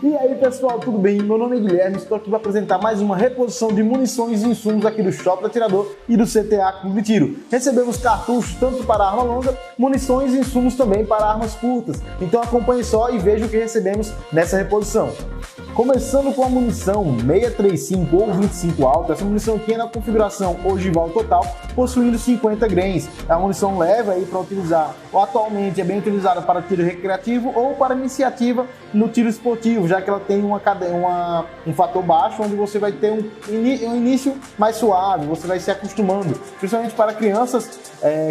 E aí pessoal, tudo bem? Meu nome é Guilherme, estou aqui para apresentar mais uma reposição de munições e insumos aqui do Shopping Atirador e do CTA Clube de Tiro. Recebemos cartuchos tanto para arma longa, munições e insumos também para armas curtas. Então acompanhe só e veja o que recebemos nessa reposição. Começando com a munição 635 ou 25 alto, essa munição aqui é na configuração ogival total, possuindo 50 grains. É uma munição leve aí para utilizar, ou atualmente é bem utilizada para tiro recreativo ou para iniciativa no tiro esportivo, já que ela tem um fator baixo, onde você vai ter um início mais suave, você vai se acostumando, principalmente para crianças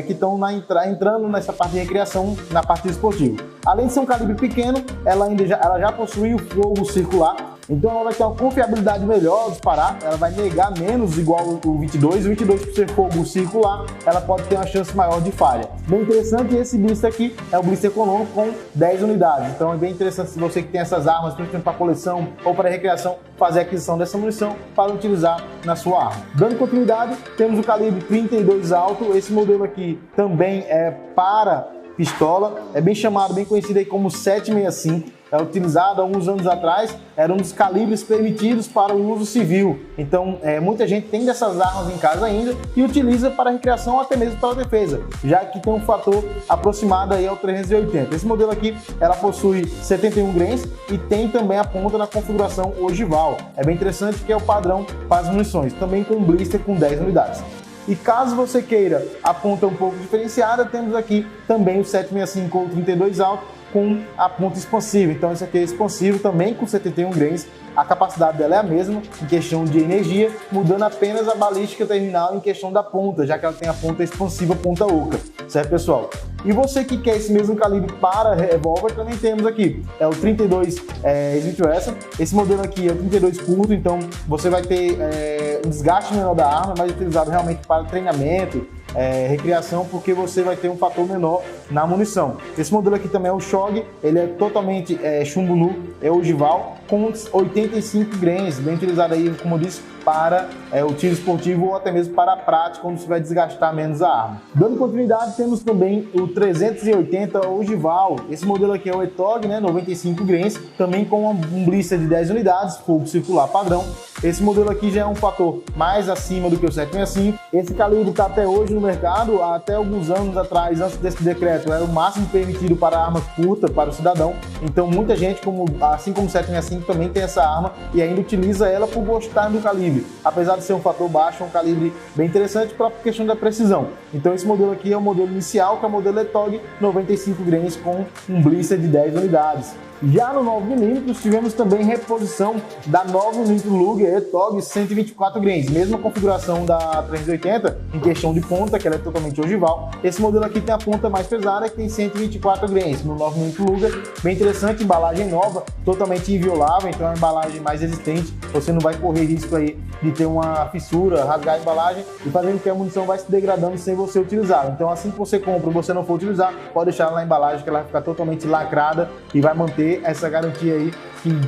que estão entrando nessa parte de recreação, na parte esportiva. Além de ser um calibre pequeno, ela já possui o fogo circular, então ela vai ter uma confiabilidade melhor ao disparar, ela vai negar menos igual o 22. O 22, por ser fogo circular, ela pode ter uma chance maior de falha. Bem interessante, esse blister aqui é o blister econômico com 10 unidades, então é bem interessante se você que tem essas armas, principalmente para coleção ou para recreação, fazer a aquisição dessa munição para utilizar na sua arma. Dando continuidade, temos o calibre 32 alto, esse modelo aqui também é para pistola, é bem chamado, bem conhecido aí como 765, é utilizado há alguns anos atrás, era um dos calibres permitidos para o uso civil, então muita gente tem dessas armas em casa ainda e utiliza para recreação ou até mesmo para defesa, já que tem um fator aproximado aí ao 380. Esse modelo aqui, ela possui 71 grains e tem também a ponta na configuração ogival, é bem interessante que é o padrão para as munições, também com blister com 10 unidades. E caso você queira a ponta um pouco diferenciada, temos aqui também o 765 ou 32 alto com a ponta expansiva. Então esse aqui é expansivo também com 71 grains. A capacidade dela é a mesma em questão de energia, mudando apenas a balística terminal em questão da ponta, já que ela tem a ponta expansiva, ponta oca, certo pessoal? E você que quer esse mesmo calibre para revólver, também temos aqui, é o 32 Smith Wesson. Esse modelo aqui é o 32 curto, então você vai ter um desgaste menor da arma, mais utilizado realmente para treinamento, recreação, porque você vai ter um fator menor na munição. Esse modelo aqui também é o Shog, ele é totalmente chumbo nu, é ogival, com 85 grains, bem utilizado aí, como eu disse, para o tiro esportivo ou até mesmo para a prática, onde você vai desgastar menos a arma. Dando continuidade, temos também o 380 ogival. Esse modelo aqui é o ETOG, 95 grains, também com um blister de 10 unidades, fogo circular padrão. Esse modelo aqui já é um fator mais acima do que o 765. Esse calibre está até hoje no mercado, até alguns anos atrás, antes desse decreto, era o máximo permitido para arma curta, para o cidadão. Então muita gente, assim como o 765, também tem essa arma e ainda utiliza ela por gostar do calibre. Apesar de ser um fator baixo, é um calibre bem interessante para a questão da precisão. Então esse modelo aqui é o modelo inicial, que é o modelo ETOG, 95 grains com um blister de 10 unidades. Já no 9mm tivemos também reposição da 9mm Luger ETOG 124 grains, mesma configuração da 380 em questão de ponta, que ela é totalmente ogival. Esse modelo aqui tem a ponta mais pesada, que tem 124 grains no 9mm Luger, bem interessante, embalagem nova, totalmente inviolável, então é uma embalagem mais resistente, você não vai correr risco aí de ter uma fissura, rasgar a embalagem e fazendo que a munição vai se degradando sem você utilizar. Então assim que você compra e você não for utilizar, pode deixar ela na embalagem que ela vai ficar totalmente lacrada e vai manter essa garantia aí que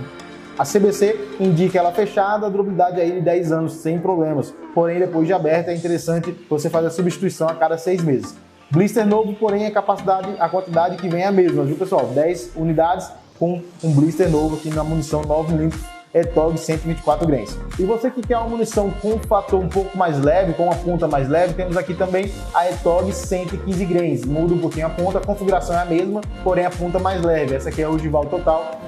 a CBC indica ela fechada, a durabilidade aí de 10 anos sem problemas. Porém, depois de aberta é interessante você fazer a substituição a cada 6 meses. Blister novo, porém a quantidade que vem é a mesma, viu pessoal? 10 unidades com um blister novo aqui na munição 9mm ETOG 124 grains. E você que quer uma munição com um fator um pouco mais leve, com uma ponta mais leve, temos aqui também a ETOG 115 grains. Muda um pouquinho a ponta, a configuração é a mesma, porém a ponta mais leve. Essa aqui é a ogival total,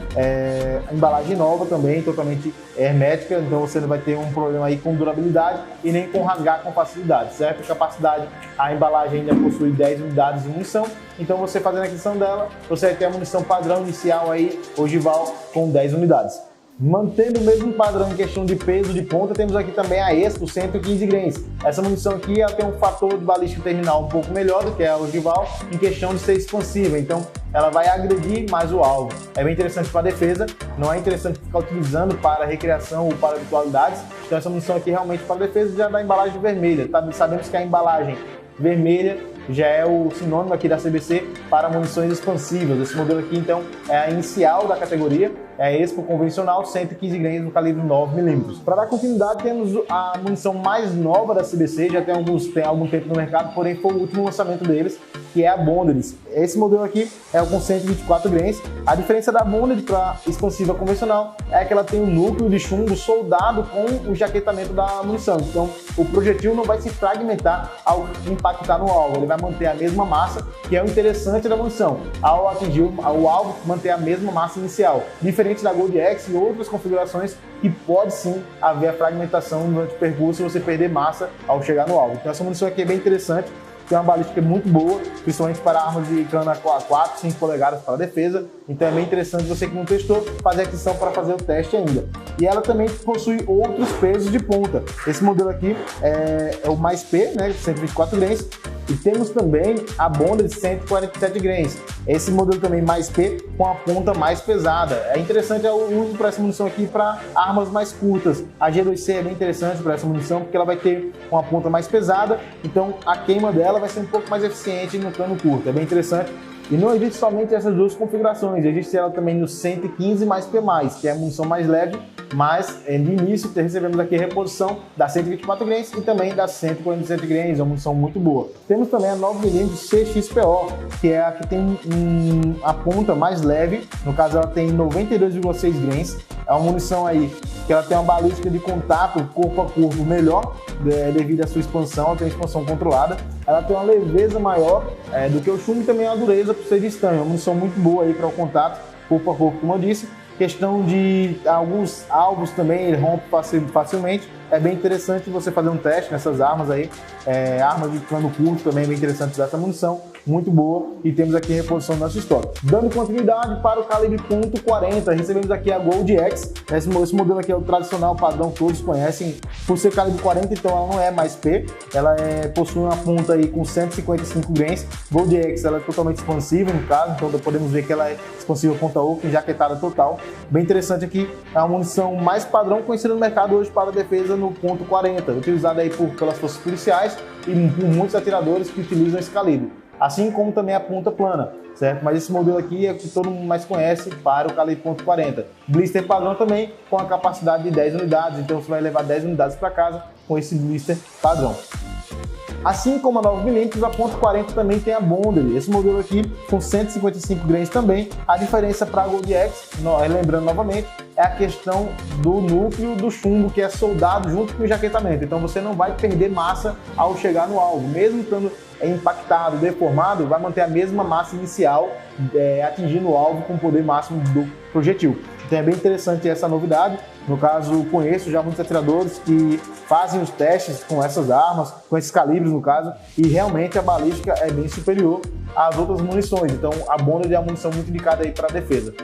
a embalagem nova também, totalmente hermética, então você não vai ter um problema aí com durabilidade e nem com rasgar com facilidade, certo? Capacidade, a embalagem ainda possui 10 unidades de munição, então você fazendo a aquisição dela, você vai ter a munição padrão inicial aí, ogival, com 10 unidades. Mantendo o mesmo padrão em questão de peso de ponta, temos aqui também a Expo 115 grains. Essa munição aqui ela tem um fator de balística terminal um pouco melhor do que a ogival em questão de ser expansiva, então ela vai agredir mais o alvo. É bem interessante para defesa, não é interessante ficar utilizando para recreação ou para habitualidades, então essa munição aqui realmente para defesa já da embalagem vermelha. Sabemos que a embalagem vermelha já é o sinônimo aqui da CBC para munições expansivas. Esse modelo aqui então é a inicial da categoria, Expo convencional, 115 grains no calibre 9mm. Para dar continuidade, temos a munição mais nova da CBC, já tem algum tempo no mercado, porém foi o último lançamento deles, que é a Bonded. Esse modelo aqui é com 124 grains. A diferença da Bonded para expansiva convencional é que ela tem um núcleo de chumbo soldado com o jaquetamento da munição. Então, o projetil não vai se fragmentar ao impactar no alvo, ele vai manter a mesma massa, que é o interessante da munição. Ao atingir o alvo, manter a mesma massa inicial. Diferente da Gold X e outras configurações que pode sim haver a fragmentação durante o percurso e você perder massa ao chegar no alvo. Então essa munição aqui é bem interessante, tem uma balística muito boa, principalmente para armas de cana 4, 5 polegadas para defesa. Então é bem interessante você que não testou fazer a aquisição para fazer o teste ainda. E ela também possui outros pesos de ponta. Esse modelo aqui é o mais P, né, 124 grains. E temos também a Bonded de 147 grains. Esse modelo também mais P, com a ponta mais pesada. É interessante o uso para essa munição aqui para armas mais curtas. A G2C é bem interessante para essa munição porque ela vai ter uma ponta mais pesada, então a queima dela vai ser um pouco mais eficiente no cano curto. É bem interessante. E não existe somente essas duas configurações, existe ela também no 115 mais P+, que é a munição mais leve, mas de início recebemos aqui a reposição da 124 grains e também da 147 grains, uma munição muito boa. Temos também a 9mm CXPO, que é a que tem a ponta mais leve, no caso ela tem 92,6 grains, é uma munição aí que ela tem uma balística de contato corpo a corpo melhor, devido à sua expansão, ela tem uma expansão controlada, ela tem uma leveza maior do que o chumbo e também uma dureza por ser de estanho, uma munição muito boa aí para o contato corpo a corpo, como eu disse. Questão de alguns alvos também, ele rompe facilmente. É bem interessante você fazer um teste nessas armas aí. Armas de cano curto também é bem interessante usar essa munição, muito boa. E temos aqui a reposição do nosso estoque. Dando continuidade para o calibre .40, recebemos aqui a Gold X. Esse modelo aqui é o tradicional, padrão, todos conhecem. Por ser calibre 40, então ela não é mais P. Ela possui uma ponta aí com 155 grains. Gold X, ela é totalmente expansiva no caso, então podemos ver que ela é expansiva ponta oca, enjaquetada total. Bem interessante aqui, é uma munição mais padrão conhecida no mercado hoje para defesa no .40, utilizada aí pelas forças policiais e por muitos atiradores que utilizam esse calibre, assim como também a ponta plana, certo? Mas esse modelo aqui é o que todo mundo mais conhece para o calibre .40. Blister padrão também com a capacidade de 10 unidades, então você vai levar 10 unidades para casa com esse blister padrão. Assim como a 9mm, a .40 também tem a Bonded. Esse modelo aqui com 155 grains também. A diferença para a Gold X, lembrando novamente, é a questão do núcleo do chumbo que é soldado junto com o jaquetamento. Então você não vai perder massa ao chegar no alvo. Mesmo estando impactado, deformado, vai manter a mesma massa inicial, atingindo o alvo com o poder máximo do projetil. Então é bem interessante essa novidade. No caso, conheço já muitos atiradores que fazem os testes com essas armas, com esses calibres no caso, e realmente a balística é bem superior às outras munições. Então a Bonded é uma munição muito indicada aí para defesa.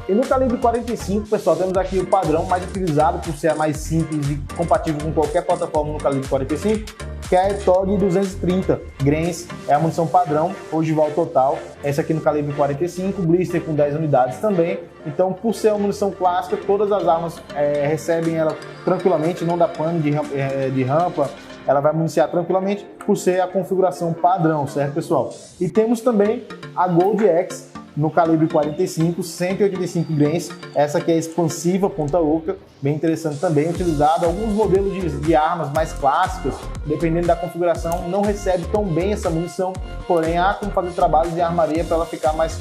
E no calibre 45, pessoal, temos aqui o padrão mais utilizado por ser a mais simples e compatível com qualquer plataforma no calibre 45, que é a ETOG 230 grains, é a munição padrão, ogival total, essa aqui no calibre 45, blister com 10 unidades também. Então, por ser uma munição clássica, todas as armas recebem ela tranquilamente, não dá pane de rampa, ela vai municiar tranquilamente por ser a configuração padrão, certo, pessoal? E temos também a Gold X, no calibre 45, 185 grains, essa aqui é expansiva, ponta oca, bem interessante também, utilizada. Alguns modelos de armas mais clássicas, dependendo da configuração, não recebe tão bem essa munição, porém há como fazer trabalhos de armaria para ela ficar mais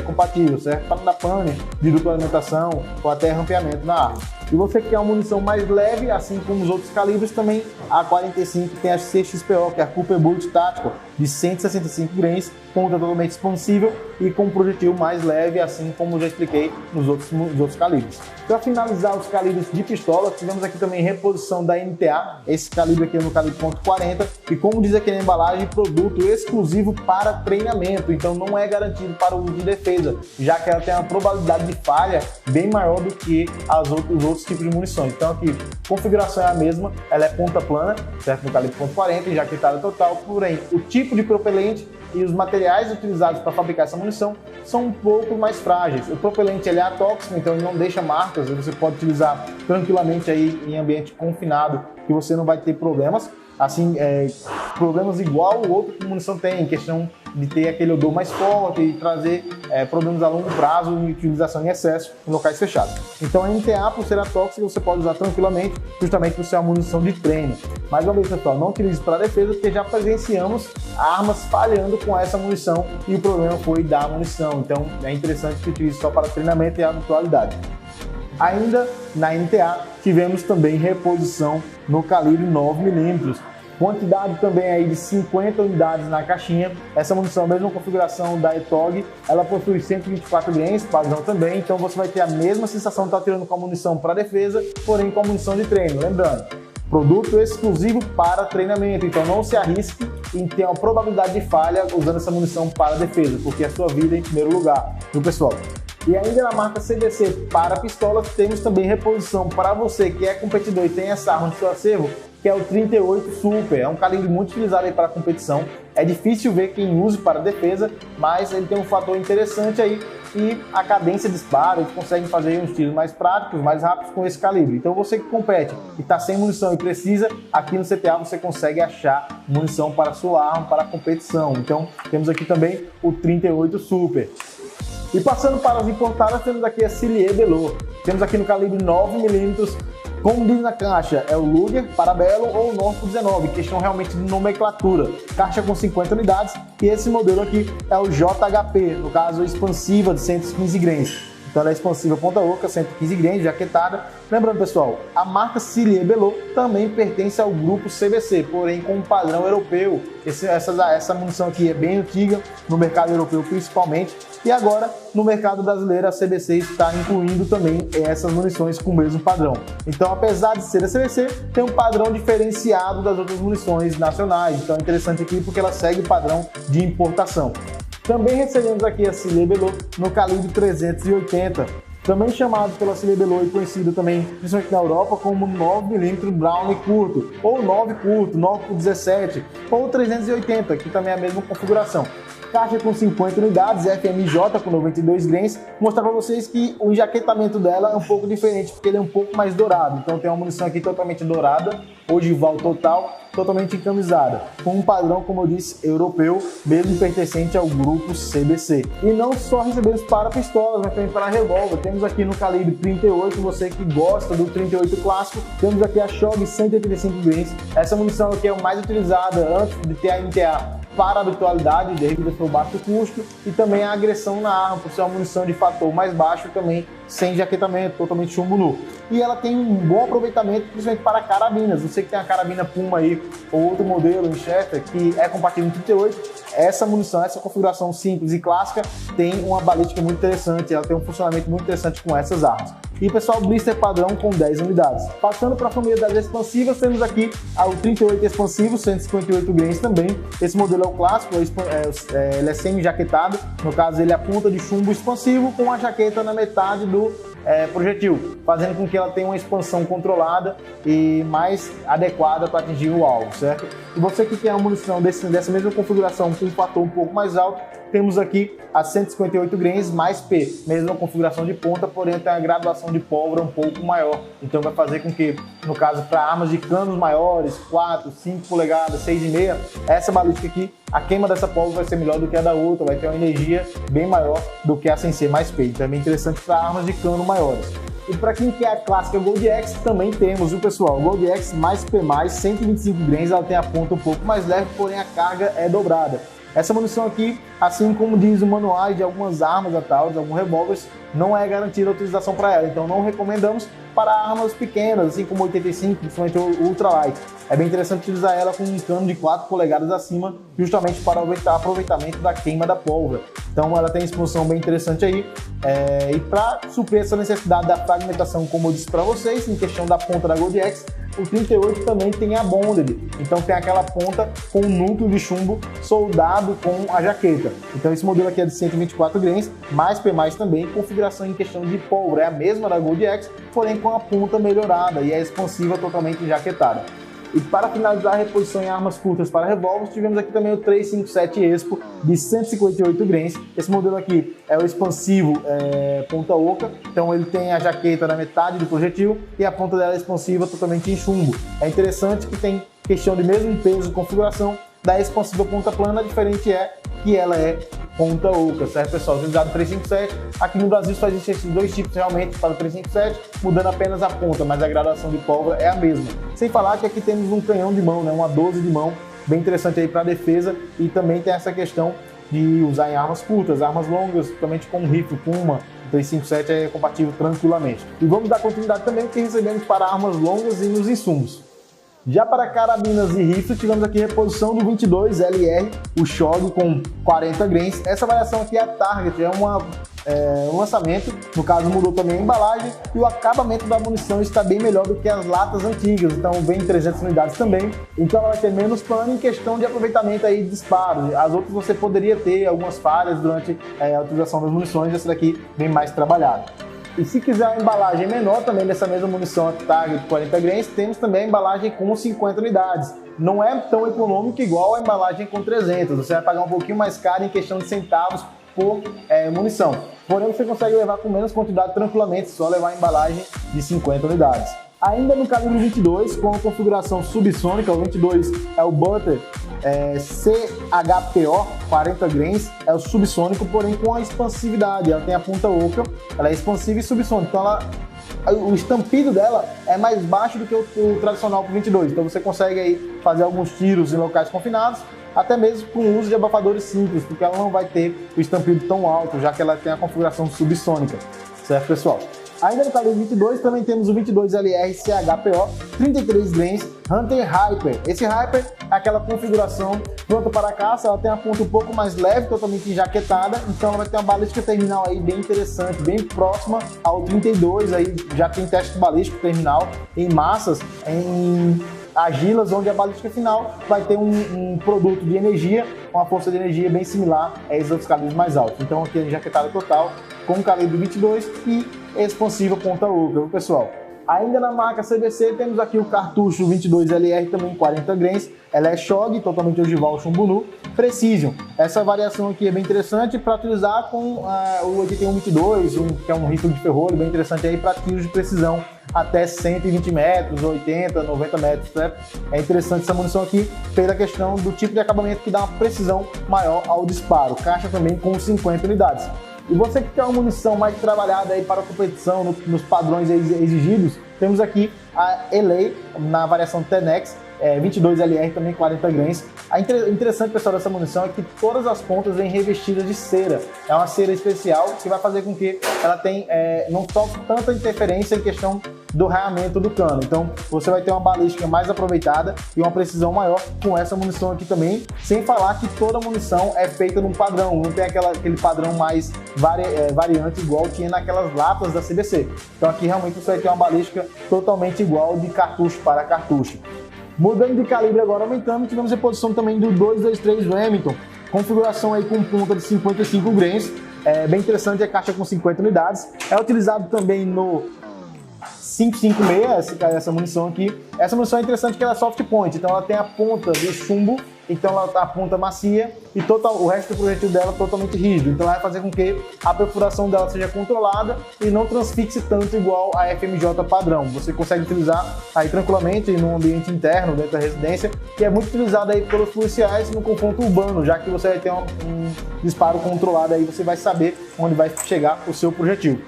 compatível, certo? Para não dar pane de dupla alimentação ou até rampeamento na arma. E você quer uma munição mais leve, assim como os outros calibres, também a 45 tem a CXPO, que é a Cooper Bullet Tactical, de 165 grains, ponta totalmente expansível e com um projetil mais leve, assim como já expliquei nos outros calibres. Para finalizar os calibres de pistola, tivemos aqui também reposição da NTA, esse calibre aqui é no calibre .40, e como diz aqui na embalagem, produto exclusivo para treinamento, então não é garantido para o uso de defesa, já que ela tem uma probabilidade de falha bem maior do que os outros tipos de munições. Então aqui, configuração é a mesma, ela é ponta plana, certo? No calibre .40, jaquetada total, porém o tipo de propelente e os materiais utilizados para fabricar essa munição são um pouco mais frágeis. O propelente ele é atóxico, então ele não deixa marcas, você pode utilizar tranquilamente aí em ambiente confinado, que você não vai ter problemas. assim, problemas igual o outro que a munição tem, em questão de ter aquele odor mais forte e trazer problemas a longo prazo e utilização em excesso em locais fechados. Então a NTA, por ser tóxica, você pode usar tranquilamente, justamente por ser uma munição de treino. Mais uma vez, pessoal, não utilize para defesa, porque já presenciamos armas falhando com essa munição e o problema foi da munição. Então é interessante que utilize só para treinamento e habitualidade. Ainda na NTA, tivemos também reposição no calibre 9mm. Quantidade também aí de 50 unidades na caixinha. Essa munição, mesma configuração da ETOG, ela possui 124 grains, padrão também, então você vai ter a mesma sensação de estar tirando com a munição para defesa, porém com a munição de treino. Lembrando, produto exclusivo para treinamento, então não se arrisque em ter uma probabilidade de falha usando essa munição para defesa, porque é a sua vida em primeiro lugar, viu, pessoal? E ainda na marca CDC para pistolas, temos também reposição para você que é competidor e tem essa arma no seu acervo, que é o 38 Super. É um calibre muito utilizado aí para competição. É difícil ver quem use para defesa, mas ele tem um fator interessante aí e a cadência de disparo, eles conseguem fazer uns tiros mais práticos, mais rápidos com esse calibre. Então você que compete e está sem munição e precisa, aqui no CTA você consegue achar munição para a sua arma, para a competição. Então temos aqui também o 38 Super. E passando para as importadas, temos aqui a Cillier Bellot. Temos aqui no calibre 9mm, como diz na caixa, é o Luger, Parabellum ou Norco 19, questão realmente de nomenclatura. Caixa com 50 unidades e esse modelo aqui é o JHP, no caso expansiva de 115 grains. Então ela é expansiva ponta oca, 115 grains, jaquetada. Lembrando, pessoal, a marca Cillier Bellot também pertence ao grupo CBC, porém com um padrão europeu. Essa munição aqui é bem antiga, no mercado europeu principalmente, e agora no mercado brasileiro a CBC está incluindo também essas munições com o mesmo padrão. Então, apesar de ser a CBC, tem um padrão diferenciado das outras munições nacionais. Então é interessante aqui porque ela segue o padrão de importação. Também recebemos aqui a Cillier Bellot no calibre 380, também chamado pela Cillier Bellot e conhecido também, principalmente na Europa, como 9mm Brownie curto, ou 9 curto, 9x17, ou 380, que também é a mesma configuração. Caixa com 50 unidades, FMJ com 92 grains. Mostrar para vocês que o enjaquetamento dela é um pouco diferente, porque ele é um pouco mais dourado. Então tem uma munição aqui totalmente dourada, ogival total, totalmente encamisada, com um padrão, como eu disse, europeu, mesmo pertencente ao grupo CBC. E não só recebemos para pistolas, mas também para revólver. Temos aqui no calibre 38, você que gosta do 38 clássico, temos aqui a Shog 185 grains. Essa munição aqui é a mais utilizada antes de ter a NTA para a habitualidade, devido ao seu baixo custo, e também a agressão na arma, por ser uma munição de fator mais baixo, também sem jaquetamento, totalmente chumbo nu. E ela tem um bom aproveitamento, principalmente para carabinas. Você que tem a carabina Puma aí, ou outro modelo, Winchester, que é compatível em 38, essa munição, essa configuração simples e clássica, tem uma balística muito interessante, ela tem um funcionamento muito interessante com essas armas. E pessoal, blister padrão com 10 unidades. Passando para a família das expansivas, temos aqui o 38 expansivo, 158 grains também. Esse modelo é o clássico, ele é semi-jaquetado, no caso ele é a ponta de chumbo expansivo com a jaqueta na metade do projetil, fazendo com que ela tenha uma expansão controlada e mais adequada para atingir o alvo, certo? E você que quer uma munição dessa mesma configuração com um fator um pouco mais alto, temos aqui a 158 grains mais P, mesma configuração de ponta, porém tem a graduação de pólvora um pouco maior. Então vai fazer com que, no caso, para armas de canos maiores, 4, 5 polegadas, 6,5, essa balística aqui, a queima dessa pólvora vai ser melhor do que a da outra, vai ter uma energia bem maior do que a sem ser mais P. Então é bem interessante para armas de cano maiores. E para quem quer a clássica Gold X, também temos, viu pessoal? Gold X mais P+, 125 grains, ela tem a ponta um pouco mais leve, porém a carga é dobrada. Essa munição aqui, assim como diz o manual de algumas armas de alguns revólveres, não é garantida a utilização para ela. Então não recomendamos para armas pequenas, assim como 85, principalmente o ultralight. É bem interessante utilizar ela com um cano de 4 polegadas acima, justamente para o aproveitamento da queima da pólvora. Então ela tem expansão bem interessante aí. E para suprir essa necessidade da fragmentação, como eu disse para vocês, em questão da ponta da Gold X, o 38 também tem a bonded, então tem aquela ponta com o núcleo de chumbo soldado com a jaqueta. Então esse modelo aqui é de 124 grains, mais P+, também, configuração em questão de pólvora é a mesma da Gold X, porém com a ponta melhorada e é expansiva totalmente jaquetada. E para finalizar a reposição em armas curtas para revólveres, tivemos aqui também o 357 Expo de 158 grains. Esse modelo aqui é o expansivo ponta oca, então ele tem a jaqueta na metade do projetil e a ponta dela é expansiva totalmente em chumbo. É interessante que tem questão de mesmo peso e configuração da expansiva ponta plana, diferente é que ela é ponta oca, certo, pessoal? Utilizado 357, aqui no Brasil só existem esses dois tipos realmente para o 357, mudando apenas a ponta, mas a graduação de pólvora é a mesma. Sem falar que aqui temos um canhão de mão, né, uma 12 de mão, bem interessante aí para defesa, e também tem essa questão de usar em armas curtas, armas longas, somente com um rifle Puma. O 357 é compatível tranquilamente. E vamos dar continuidade também ao que recebemos para armas longas e nos insumos. Já para carabinas e rifles, tivemos aqui a reposição do 22 LR, o Shog com 40 grains. Essa variação aqui é a Target, é um lançamento, no caso mudou também a embalagem e o acabamento da munição está bem melhor do que as latas antigas, então vem 300 unidades também, então ela vai ter menos pano em questão de aproveitamento aí de disparo. As outras você poderia ter algumas falhas durante a utilização das munições, essa daqui vem mais trabalhada. E se quiser uma embalagem menor também dessa mesma munição Target 40 grains, temos também a embalagem com 50 unidades. Não é tão econômico igual a embalagem com 300, você vai pagar um pouquinho mais caro em questão de centavos por munição. Porém, você consegue levar com menos quantidade tranquilamente, só levar a embalagem de 50 unidades. Ainda no calibre 22, com a configuração subsônica, o 22 é o Butter CHPO 40 grains, é o subsônico, porém com a expansividade. Ela tem a ponta oca, ela é expansiva e subsônica, então o estampido dela é mais baixo do que o tradicional para 22, então você consegue aí fazer alguns tiros em locais confinados, até mesmo com o uso de abafadores simples, porque ela não vai ter o estampido tão alto, já que ela tem a configuração subsônica, certo, pessoal? Ainda no calibre 22 também temos o 22 LR CHPO 33 grains Hunter Hyper. Esse Hyper é aquela configuração pronta para caça, ela tem a ponta um pouco mais leve, totalmente enjaquetada, então ela vai ter uma balística terminal aí bem interessante, bem próxima ao 32, aí já tem teste balístico terminal em massas, em argilas, onde a balística final vai ter um produto de energia, uma força de energia bem similar a esses outros calibres mais altos. Então aqui é enjaquetada total com calibre 22 e expansiva ponta oca, viu, pessoal? Ainda na marca CVC temos aqui o cartucho 22 LR, também 40 grains, ela é Shog, totalmente ogival chumbo nu, Precision. Essa variação aqui é bem interessante para utilizar com o 8122, que é um rifle de ferrolho, bem interessante aí para tiros de precisão até 120 metros, 80, 90 metros, certo? É interessante essa munição aqui pela questão do tipo de acabamento que dá uma precisão maior ao disparo. Caixa também com 50 unidades. E você que quer uma munição mais trabalhada aí para a competição, nos padrões exigidos, temos aqui a LA na variação Tenex, 22 LR, também 40 grains. Interessante, pessoal, dessa munição é que todas as pontas vêm revestidas de cera. É uma cera especial que vai fazer com que ela não sofra tanta interferência em questão do raiamento do cano. Então você vai ter uma balística mais aproveitada e uma precisão maior com essa munição aqui também, sem falar que toda munição é feita num padrão, não tem aquele padrão mais variante igual tinha naquelas latas da CVC. Então aqui realmente você vai ter uma balística totalmente igual de cartucho para cartucho. Mudando de calibre agora, aumentando, tivemos a reposição também do 223 Remington, configuração aí com ponta de 55 grains, bem interessante, a caixa com 50 unidades, é utilizado também no 556, essa munição aqui. Essa munição é interessante porque ela é soft point, então ela tem a ponta de chumbo, então ela tá a ponta macia e o resto do projetil dela totalmente rígido, então ela vai fazer com que a perfuração dela seja controlada e não transfixe tanto igual a FMJ padrão. Você consegue utilizar aí tranquilamente no ambiente interno, dentro da residência, que é muito utilizado aí pelos policiais no confronto urbano, já que você vai ter um disparo controlado, aí você vai saber onde vai chegar o seu projetil.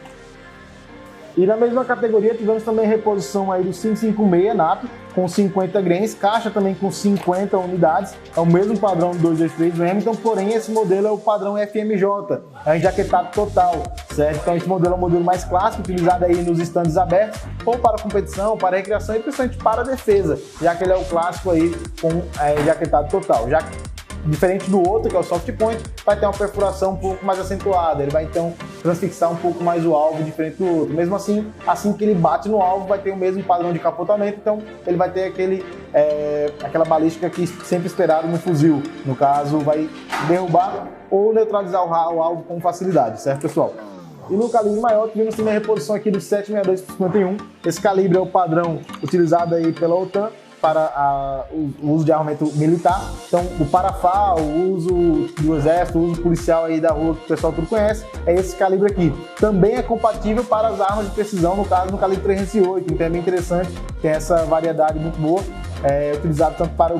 E na mesma categoria tivemos também a reposição aí do 556 NAP com 50 grains, caixa também com 50 unidades, é o mesmo padrão do 223 Remington, porém esse modelo é o padrão FMJ, é enjaquetado total, certo? Então esse modelo é um modelo mais clássico, utilizado aí nos estandes abertos, ou para competição, para recreação e principalmente para defesa, já que ele é o clássico aí com enjaquetado total. Já diferente do outro, que é o soft point, vai ter uma perfuração um pouco mais acentuada, ele vai então transfixar um pouco mais o alvo, diferente do outro. Mesmo assim, assim que ele bate no alvo, vai ter o mesmo padrão de capotamento, então ele vai ter aquela balística que sempre esperado no fuzil. No caso, vai derrubar ou neutralizar o alvo com facilidade, certo, pessoal? E no calibre maior, tivemos também a reposição aqui do 762 por 51. Esse calibre é o padrão utilizado aí pela OTAN, para o uso de armamento militar. Então, o Parafal, o uso do exército, o uso policial aí da rua, que o pessoal tudo conhece, é esse calibre aqui. Também é compatível para as armas de precisão, no caso, no calibre 308, então é bem interessante, tem essa variedade muito boa, utilizado tanto para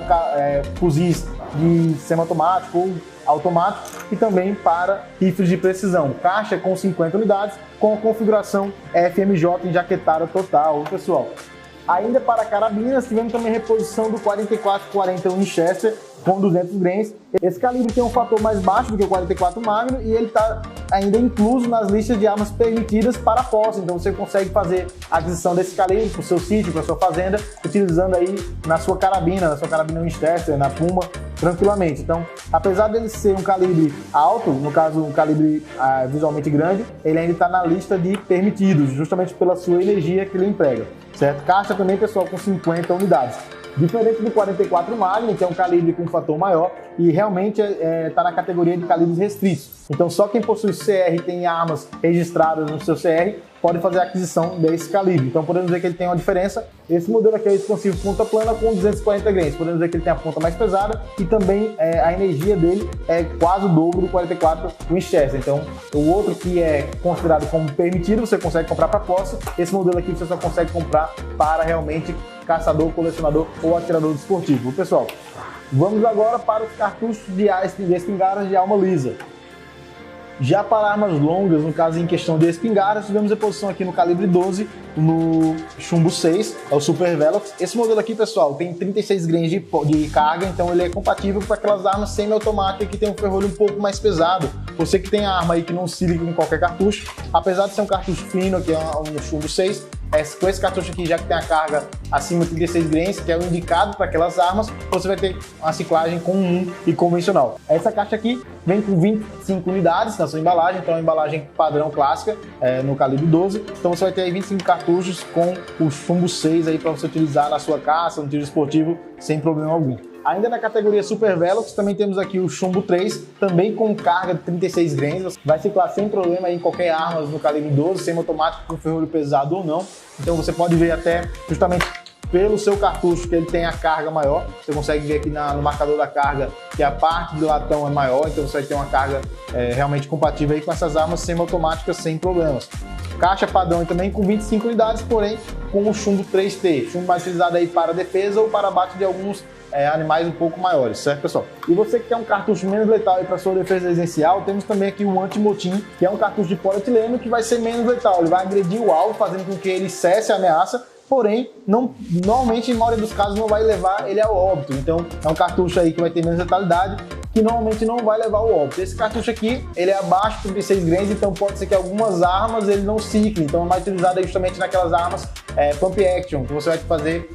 fuzis de semiautomático ou automático e também para rifles de precisão. Caixa com 50 unidades, com a configuração FMJ enjaquetada total, pessoal. Ainda para carabinas, tivemos também reposição do 4440 Winchester com 200 grains. Esse calibre tem um fator mais baixo do que o 44 Magnum e ele está ainda incluso nas listas de armas permitidas para posse. Então você consegue fazer a aquisição desse calibre para o seu sítio, para a sua fazenda, utilizando aí na sua carabina Winchester, na Puma, tranquilamente. Então, apesar dele ser um calibre alto, no caso um calibre visualmente grande, ele ainda está na lista de permitidos, justamente pela sua energia que ele emprega, certo? Caixa também, pessoal, com 50 unidades. Diferente do 44 Magnum, que é um calibre com um fator maior e realmente está na categoria de calibres restritos. Então só quem possui CR e tem armas registradas no seu CR pode fazer a aquisição desse calibre. Então podemos dizer que ele tem uma diferença. Esse modelo aqui é o expansivo ponta plana com 240 grains. Podemos dizer que ele tem a ponta mais pesada e também a energia dele é quase o dobro do 44 Winchester. Então o outro que é considerado como permitido, você consegue comprar para posse. Esse modelo aqui você só consegue comprar para realmente caçador, colecionador ou atirador desportivo. Pessoal, vamos agora para os cartuchos de espingardas de alma lisa. Já para armas longas, no caso em questão de espingardas, tivemos a posição aqui no calibre 12, no chumbo 6, é o Super Velox. Esse modelo aqui, pessoal, tem 36 grains de carga, então ele é compatível para aquelas armas semi-automáticas que tem um ferrolho um pouco mais pesado. Você que tem a arma aí que não oscila em qualquer cartucho, apesar de ser um cartucho fino, que é um chumbo 6, com esse cartucho aqui, já que tem a carga acima de 36 grains, que é o indicado para aquelas armas, você vai ter uma ciclagem comum e convencional. Essa caixa aqui vem com 25 unidades na sua embalagem, então é uma embalagem padrão clássica, no calibre 12. Então você vai ter aí 25 cartuchos com o chumbo 6 aí para você utilizar na sua caça, no tiro esportivo, sem problema algum. Ainda na categoria Super Velox, também temos aqui o chumbo 3, também com carga de 36 grains. Vai ciclar sem problema aí em qualquer arma no calibre 12, semi-automático com ferrolho pesado ou não. Então você pode ver até justamente pelo seu cartucho que ele tem a carga maior. Você consegue ver aqui no marcador da carga que a parte do latão é maior, então você vai ter uma carga realmente compatível aí com essas armas semi-automáticas sem problemas. Caixa padrão e também com 25 unidades, porém com o chumbo 3T, chumbo mais utilizado aí para defesa ou para abate de alguns animais um pouco maiores, certo, pessoal? E você que quer um cartucho menos letal para sua defesa residencial, temos também aqui o anti-motim, que é um cartucho de polietileno que vai ser menos letal. Ele vai agredir o alvo, fazendo com que ele cesse a ameaça, porém, normalmente, em maioria dos casos, não vai levar ele ao óbito. Então, é um cartucho aí que vai ter menos letalidade, que normalmente não vai levar ao óbito. Esse cartucho aqui, ele é abaixo de 36 grains, então pode ser que algumas armas ele não cicle. Então, é mais utilizado aí justamente naquelas armas pump action, que você vai fazer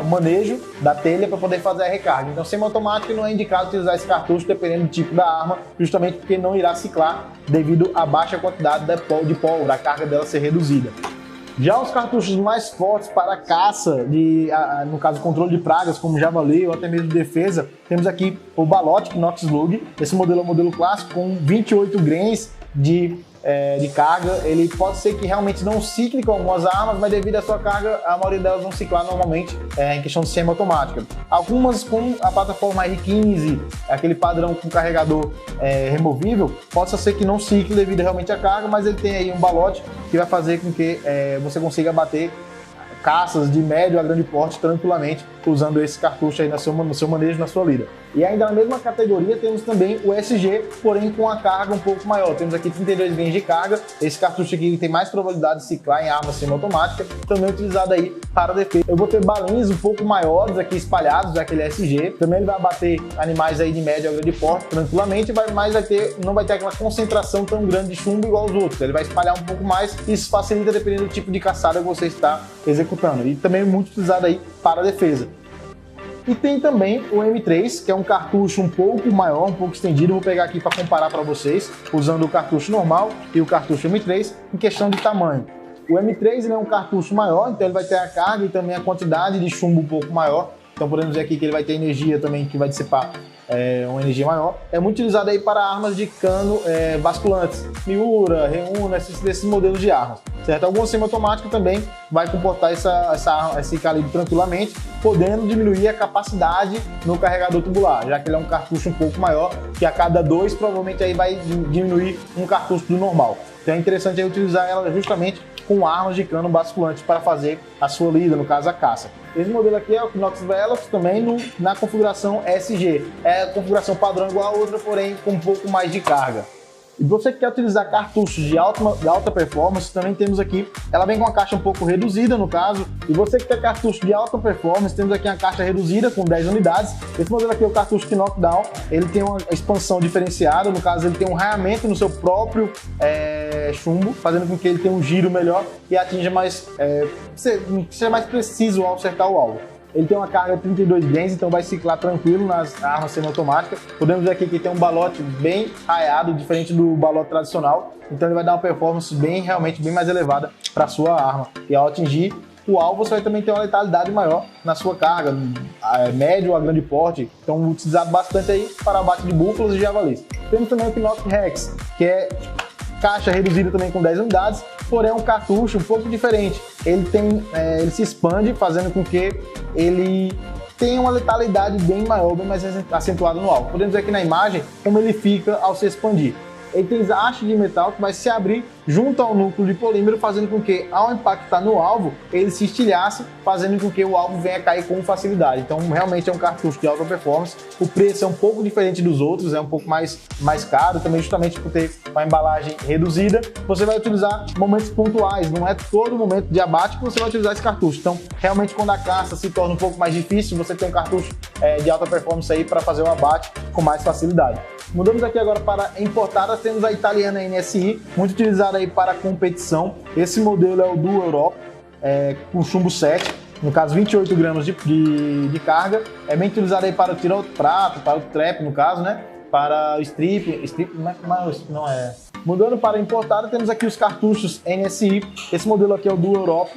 o manejo da telha para poder fazer a recarga. Então, semi-automático não é indicado utilizar esse cartucho dependendo do tipo da arma, justamente porque não irá ciclar devido à baixa quantidade de pólvora, a carga dela ser reduzida. Já os cartuchos mais fortes para caça, no caso controle de pragas, como javali ou até mesmo defesa, temos aqui o Balotic Nox Slug. Esse modelo é um modelo clássico com 28 grains de carga. Ele pode ser que realmente não cicle com algumas armas, mas devido à sua carga, a maioria delas vão ciclar normalmente em questão de semi-automática. Algumas com a plataforma R15, aquele padrão com carregador removível, pode ser que não cicle devido realmente à carga, mas ele tem aí um balote que vai fazer com que você consiga bater caças de médio a grande porte tranquilamente usando esse cartucho aí no seu manejo, na sua lida. E ainda na mesma categoria temos também o SG, porém com a carga um pouco maior. Temos aqui 32 grains de carga. Esse cartucho aqui tem mais probabilidade de ciclar em arma semi-automática, também utilizado aí para defesa. Eu vou ter balinhas um pouco maiores aqui espalhados, já que ele é SG. Também ele vai abater animais aí de médio a grande porte tranquilamente, mas não vai ter aquela concentração tão grande de chumbo igual os outros. Ele vai espalhar um pouco mais e isso facilita dependendo do tipo de caçada que você está executando. E também muito utilizado aí para defesa. E tem também o M3, que é um cartucho um pouco maior, um pouco estendido. Vou pegar aqui para comparar para vocês, usando o cartucho normal e o cartucho M3 em questão de tamanho. O M3 ele é um cartucho maior, então ele vai ter a carga e também a quantidade de chumbo um pouco maior. então podemos ver aqui que ele vai ter energia também, que vai dissipar uma energia maior. É muito utilizado aí para armas de cano basculantes, Miura, Reúna, esses modelos de armas, certo? Alguma semiautomática também vai comportar esse calibre tranquilamente, podendo diminuir a capacidade no carregador tubular, já que ele é um cartucho um pouco maior, que a cada 2 provavelmente aí vai diminuir um cartucho do normal. Então é interessante aí utilizar ela justamente com armas de cano basculante para fazer a sua lida, no caso a caça. Esse modelo aqui é o Knox Velox, também na configuração SG. É a configuração padrão igual a outra, porém com um pouco mais de carga. E você que quer utilizar cartuchos de alta performance, também temos aqui, ela vem com uma caixa um pouco reduzida no caso, e você que quer cartucho de alta performance, temos aqui uma caixa reduzida com 10 unidades. Esse modelo aqui é o cartucho de Knockdown, ele tem uma expansão diferenciada, no caso ele tem um raiamento no seu próprio chumbo, fazendo com que ele tenha um giro melhor e atinja seja mais preciso ao acertar o alvo. Ele tem uma carga de 32 grains, então vai ciclar tranquilo nas armas semiautomáticas. Podemos ver aqui que tem um balote bem raiado, diferente do balote tradicional. Então ele vai dar uma performance realmente bem mais elevada para a sua arma. E ao atingir o alvo, você vai também ter uma letalidade maior na sua carga, médio a grande porte. Então utilizado bastante aí para abate de búfalos e javalis. Temos também o Knox Rex, que é caixa reduzida também com 10 unidades, porém é um cartucho um pouco diferente. Ele se expande, fazendo com que ele tenha uma letalidade bem maior, bem mais acentuada no alvo. Podemos ver aqui na imagem como ele fica ao se expandir. Ele tem haste de metal que vai se abrir junto ao núcleo de polímero, fazendo com que, ao impactar no alvo, ele se estilhasse, fazendo com que o alvo venha a cair com facilidade. Então, realmente é um cartucho de alta performance. O preço é um pouco diferente dos outros, é um pouco mais caro, também justamente por ter uma embalagem reduzida. Você vai utilizar momentos pontuais, não é todo momento de abate que você vai utilizar esse cartucho. Então, realmente, quando a caça se torna um pouco mais difícil, você tem um cartucho de alta performance aí para fazer o abate com mais facilidade. Mudamos aqui agora para importadas, temos a italiana NSI, muito utilizada aí para competição. Esse modelo é o Duo Europe, com chumbo 7, no caso 28 gramas de carga. É bem utilizado aí para o tiro ao prato, para o trap no caso, né? Para o strip não é. Mudando para importada, temos aqui os cartuchos NSI. Esse modelo aqui é o Duo Europe,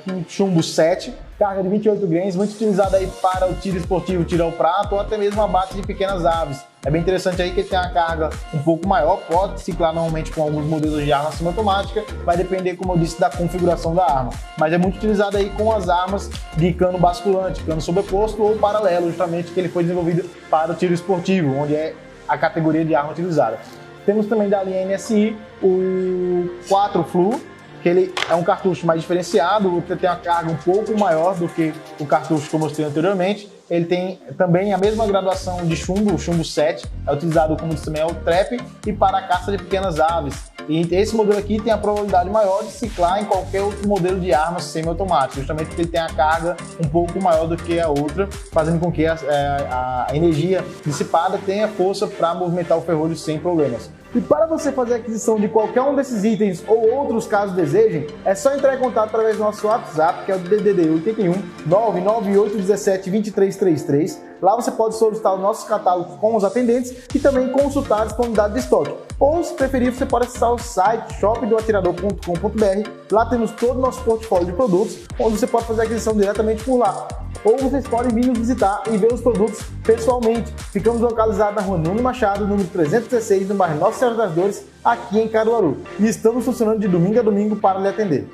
com chumbo 7. Carga de 28 grains, muito utilizada aí para o tiro esportivo, tiro ao prato ou até mesmo abate de pequenas aves. É bem interessante aí que ele tem uma carga um pouco maior, pode ciclar normalmente com alguns modelos de arma semiautomática, vai depender, como eu disse, da configuração da arma. Mas é muito utilizado aí com as armas de cano basculante, cano sobreposto ou paralelo, justamente que ele foi desenvolvido para o tiro esportivo, onde é a categoria de arma utilizada. Temos também da linha NSI o 4 Flu, que ele é um cartucho mais diferenciado, ele tem uma carga um pouco maior do que o cartucho que eu mostrei anteriormente. Ele tem também a mesma graduação de chumbo, o chumbo 7, é utilizado, como disse também, é o trap e para a caça de pequenas aves. E esse modelo aqui tem a probabilidade maior de ciclar em qualquer outro modelo de arma semiautomática, justamente porque ele tem a carga um pouco maior do que a outra, fazendo com que a energia dissipada tenha força para movimentar o ferrolho sem problemas. E para você fazer a aquisição de qualquer um desses itens ou outros caso desejem, é só entrar em contato através do nosso WhatsApp, que é o DDD 81 99817 2333. Lá você pode solicitar os nossos catálogos com os atendentes e também consultar a disponibilidade de estoque. Ou, se preferir, você pode acessar o site shopdoatirador.com.br. Lá temos todo o nosso portfólio de produtos, onde você pode fazer a aquisição diretamente por lá. Ou vocês podem vir nos visitar e ver os produtos pessoalmente. Ficamos localizados na rua Nuno Machado, número 316, no bairro Nossa Senhora das Dores, aqui em Caruaru. E estamos funcionando de domingo a domingo para lhe atender.